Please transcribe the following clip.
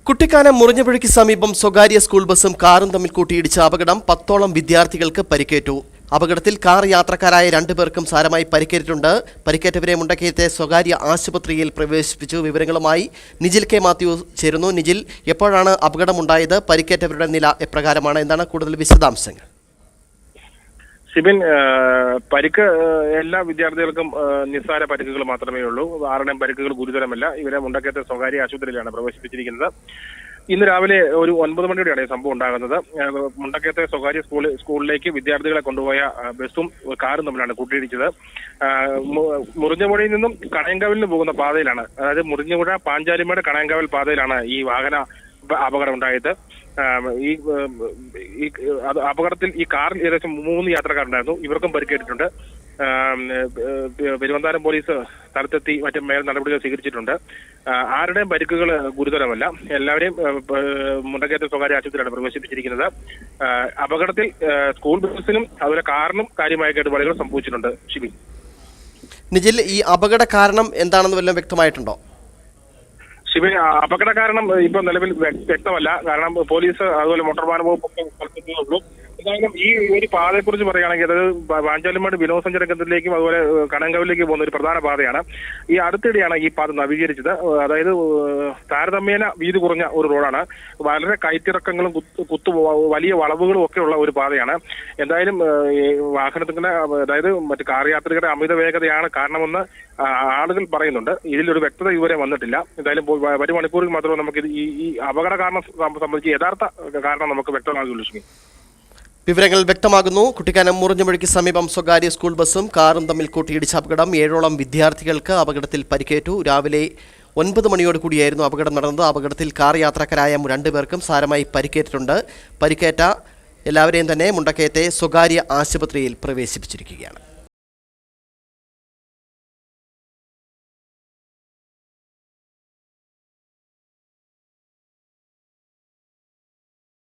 കുട്ടിക്കാനം മുറിഞ്ഞപുഴയ്ക്ക് സമീപം സ്വകാര്യ സ്കൂൾ ബസും കാറും തമ്മിൽ കൂട്ടിയിടിച്ച അപകടം 10ഓളം വിദ്യാർത്ഥികൾക്ക് പരിക്കേറ്റു. അപകടത്തിൽ കാർ യാത്രക്കാരായ 2 പേർക്കും സാരമായി പരിക്കേറ്റിട്ടുണ്ട്. പരിക്കേറ്റവരെ മുണ്ടക്കയത്തെ സ്വകാര്യ ആശുപത്രിയിൽ പ്രവേശിപ്പിച്ചു. വിവരങ്ങളുമായി നിജിൽ കെ മാത്യു ചേരുന്നു. നിജിൽ, എപ്പോഴാണ് അപകടമുണ്ടായത്? പരിക്കേറ്റവരുടെ നില എപ്രകാരമാണ്? എന്താണ് കൂടുതൽ വിശദാംശങ്ങൾ? ഷിബിൻ, പരിക്ക് എല്ലാ വിദ്യാർത്ഥികൾക്കും നിസ്സാര പരിക്കുകൾ മാത്രമേ ഉള്ളൂ. ആരുടെയും പരിക്കുകൾ ഗുരുതരമല്ല. ഇവരെ മുണ്ടക്കയത്തെ സ്വകാര്യ ആശുപത്രിയിലാണ് പ്രവേശിപ്പിച്ചിരിക്കുന്നത്. ഇന്ന് രാവിലെ ഒരു 9 മണിയോടെയാണ് ഈ സംഭവം ഉണ്ടാകുന്നത്. മുണ്ടക്കയത്തെ സ്വകാര്യ സ്കൂളിലേക്ക് വിദ്യാർത്ഥികളെ കൊണ്ടുപോയ ബസ്സും കാറും തമ്മിലാണ് കൂട്ടിയിടിച്ചത്. മുറിഞ്ഞപുഴയിൽ നിന്നും കണയങ്കാവിലിന് പോകുന്ന പാതയിലാണ്, അതായത് മുറിഞ്ഞപുഴ പാഞ്ചാലിമേട് കണയങ്കാവിൽ പാതയിലാണ് ഈ വാഹന അപകടം ഉണ്ടായത്. ഈ അപകടത്തിൽ ഈ കാറിൽ ഏകദേശം 3 യാത്രക്കാരുണ്ടായിരുന്നു. ഇവർക്കും പരിക്കേറ്റിട്ടുണ്ട്. പെരുവന്താനം പോലീസ് സ്ഥലത്തെത്തി മറ്റു മേൽ നടപടികൾ സ്വീകരിച്ചിട്ടുണ്ട്. ആരുടെയും പരിക്കുകൾ ഗുരുതരമല്ല. എല്ലാവരെയും മുണ്ടക്കയത്തെ സ്വകാര്യ ആശുപത്രിയിലാണ് പ്രവേശിപ്പിച്ചിരിക്കുന്നത്. അപകടത്തിൽ സ്കൂൾ ബസിനും അതുപോലെ കാറിനും കാര്യമായ കേടുപാടുകൾ സംഭവിച്ചിട്ടുണ്ട്. ഷിബി, നിജിൽ, ഈ അപകട കാരണം എന്താണെന്ന് വല്ലതും വ്യക്തമായിട്ടുണ്ടോ? ശിവൻ, അപകട കാരണം ഇപ്പൊ നിലവിൽ വ്യക്തമല്ല. കാരണം പോലീസ് അതുപോലെ മോട്ടോർ വാഹന വകുപ്പൊക്കെ ഉള്ളൂ. എന്തായാലും ഈ ഒരു പാതയെക്കുറിച്ച് പറയുകയാണെങ്കിൽ അത് പാഞ്ചാലിമേട് വിനോദസഞ്ചാര കേന്ദ്രത്തിലേക്കും അതുപോലെ കണയങ്കാവിലേക്ക് പോകുന്ന ഒരു പ്രധാന പാതയാണ്. ഈ അടുത്തിടെയാണ് ഈ പാത നവീകരിച്ചത്. അതായത് താരതമ്യേന വീതി കുറഞ്ഞ ഒരു റോഡാണ്. വളരെ കയറ്റിറക്കങ്ങളും വലിയ വളവുകളും ഒക്കെ ഉള്ള ഒരു പാതയാണ്. എന്തായാലും വാഹനത്തിന്റെ, അതായത് മറ്റു കാർ യാത്രികരുടെ അമിത വേഗതയാണ് കാരണമെന്ന് ആളുകൾ പറയുന്നുണ്ട്. ഇതിലൊരു വ്യക്തത ഇതുവരെ വന്നിട്ടില്ല. എന്തായാലും വരും മണിക്കൂറിൽ മാത്രമേ നമുക്ക് ഈ അപകട കാരണം സംബന്ധിച്ച് യഥാർത്ഥ കാരണം നമുക്ക് വ്യക്തമാകുള്ളൂ. വിവരങ്ങൾ വ്യക്തമാകുന്നു. കുട്ടിക്കാനം മുറിഞ്ഞപുഴയ്ക്ക് സമീപം സ്വകാര്യ സ്കൂൾ ബസും കാറും തമ്മിൽ കൂട്ടിയിടിച്ച അപകടം. 7ഓളം വിദ്യാർത്ഥികൾക്ക് അപകടത്തിൽ പരിക്കേറ്റു. രാവിലെ 9 മണിയോട് കൂടിയായിരുന്നു അപകടം നടന്നത്. അപകടത്തിൽ കാർ യാത്രക്കാരായ 2 പേർക്കും സാരമായി പരിക്കേറ്റിട്ടുണ്ട്. പരിക്കേറ്റ എല്ലാവരെയും തന്നെ മുണ്ടക്കയത്തെ സ്വകാര്യ ആശുപത്രിയിൽ പ്രവേശിപ്പിച്ചിരിക്കുകയാണ്.